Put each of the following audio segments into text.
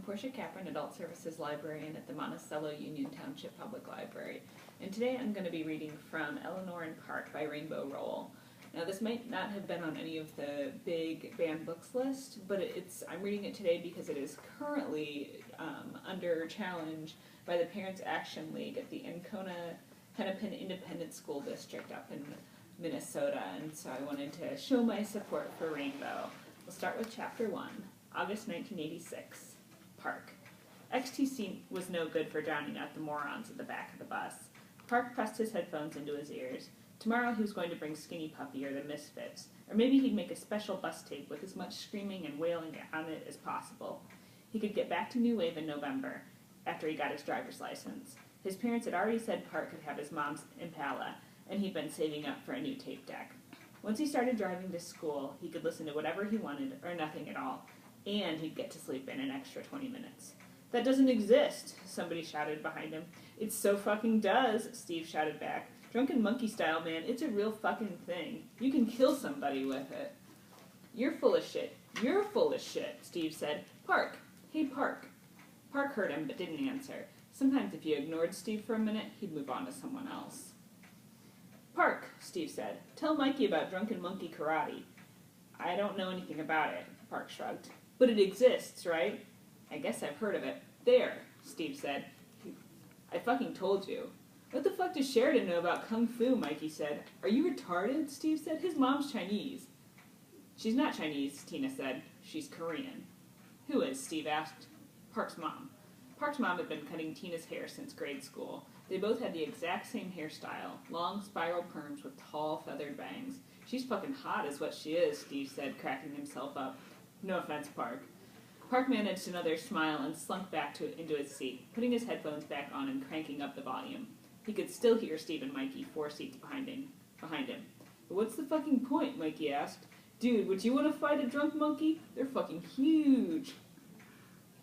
Portia Capron, Adult Services Librarian at the Monticello-Union Township Public Library, and today I'm going to be reading from Eleanor Park by Rainbow Rowell. Now this might not have been on any of the big banned books list, but I'm reading it today because it is currently under challenge by the Parents Action League at the Hennepin Independent School District up in Minnesota, and so I wanted to show my support for Rainbow. We'll start with Chapter 1, August 1986. Park. XTC was no good for drowning out the morons at the back of the bus. Park pressed his headphones into his ears. Tomorrow he was going to bring Skinny Puppy or the Misfits, or maybe he'd make a special bus tape with as much screaming and wailing on it as possible. He could get back to New Wave in November, after he got his driver's license. His parents had already said Park could have his mom's Impala, and he'd been saving up for a new tape deck. Once he started driving to school, he could listen to whatever he wanted, or nothing at all, and he'd get to sleep in an extra 20 minutes. That doesn't exist, somebody shouted behind him. It so fucking does, Steve shouted back. Drunken monkey style, man, it's a real fucking thing. You can kill somebody with it. You're full of shit. You're full of shit, Steve said. Park. Hey, Park. Park heard him, but didn't answer. Sometimes if you ignored Steve for a minute, he'd move on to someone else. Park, Steve said. Tell Mikey about drunken monkey karate. I don't know anything about it, Park shrugged. But it exists, right? I guess I've heard of it. There, Steve said. I fucking told you. What the fuck does Sheridan know about Kung Fu, Mikey said. Are you retarded? Steve said. His mom's Chinese. She's not Chinese, Tina said. She's Korean. Who is? Steve asked. Park's mom. Park's mom had been cutting Tina's hair since grade school. They both had the exact same hairstyle, long spiral perms with tall feathered bangs. She's fucking hot is what she is, Steve said, cracking himself up. No offense, Park. Park managed another smile and slunk back into his seat, putting his headphones back on and cranking up the volume. He could still hear Steve and Mikey 4 seats behind him. But what's the fucking point, Mikey asked. Dude, would you want to fight a drunk monkey? They're fucking huge.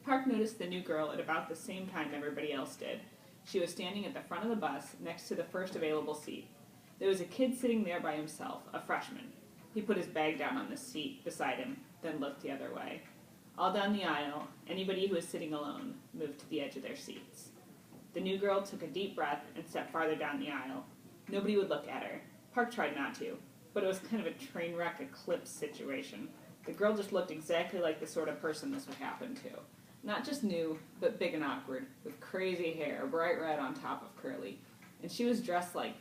Park noticed the new girl at about the same time everybody else did. She was standing at the front of the bus, next to the first available seat. There was a kid sitting there by himself, a freshman. He put his bag down on the seat beside him, then looked the other way. All down the aisle, anybody who was sitting alone moved to the edge of their seats. The new girl took a deep breath and stepped farther down the aisle. Nobody would look at her. Park tried not to, but it was kind of a train wreck eclipse situation. The girl just looked exactly like the sort of person this would happen to. Not just new, but big and awkward, with crazy hair, bright red on top of curly. And she was dressed like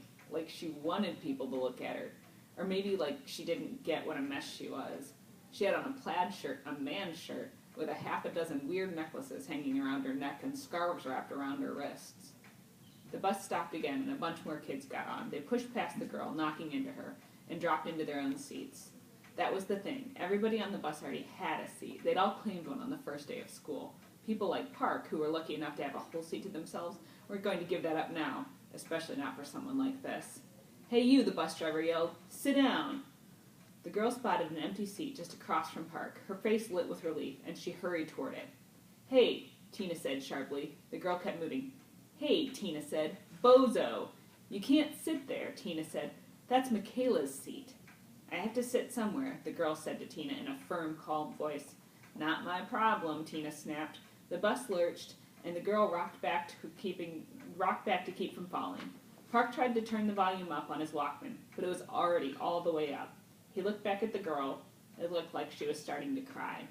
she wanted people to look at her. Or maybe like she didn't get what a mess she was. She had on a plaid shirt, a man's shirt, with a half a dozen weird necklaces hanging around her neck and scarves wrapped around her wrists. The bus stopped again and a bunch more kids got on. They pushed past the girl, knocking into her, and dropped into their own seats. That was the thing. Everybody on the bus already had a seat. They'd all claimed one on the first day of school. People like Park, who were lucky enough to have a whole seat to themselves, weren't going to give that up now, especially not for someone like this. Hey you, the bus driver yelled. Sit down. The girl spotted an empty seat just across from Park, her face lit with relief, and she hurried toward it. Hey, Tina said sharply. The girl kept moving. Hey, Tina said. Bozo. You can't sit there, Tina said. That's Michaela's seat. I have to sit somewhere, the girl said to Tina in a firm, calm voice. Not my problem, Tina snapped. The bus lurched, and the girl rocked back to keep from falling. Park tried to turn the volume up on his Walkman, but it was already all the way up. He looked back at the girl. It looked like she was starting to cry.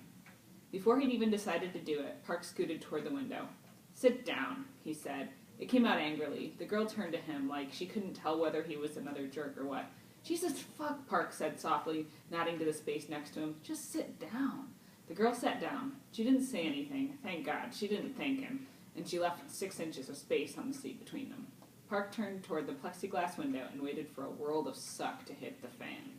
Before he'd even decided to do it, Park scooted toward the window. Sit down, he said. It came out angrily. The girl turned to him like she couldn't tell whether he was another jerk or what. Jesus fuck, Park said softly, nodding to the space next to him. Just sit down. The girl sat down. She didn't say anything. Thank God. She didn't thank him. And she left 6 inches of space on the seat between them. Park turned toward the plexiglass window and waited for a world of suck to hit the fan.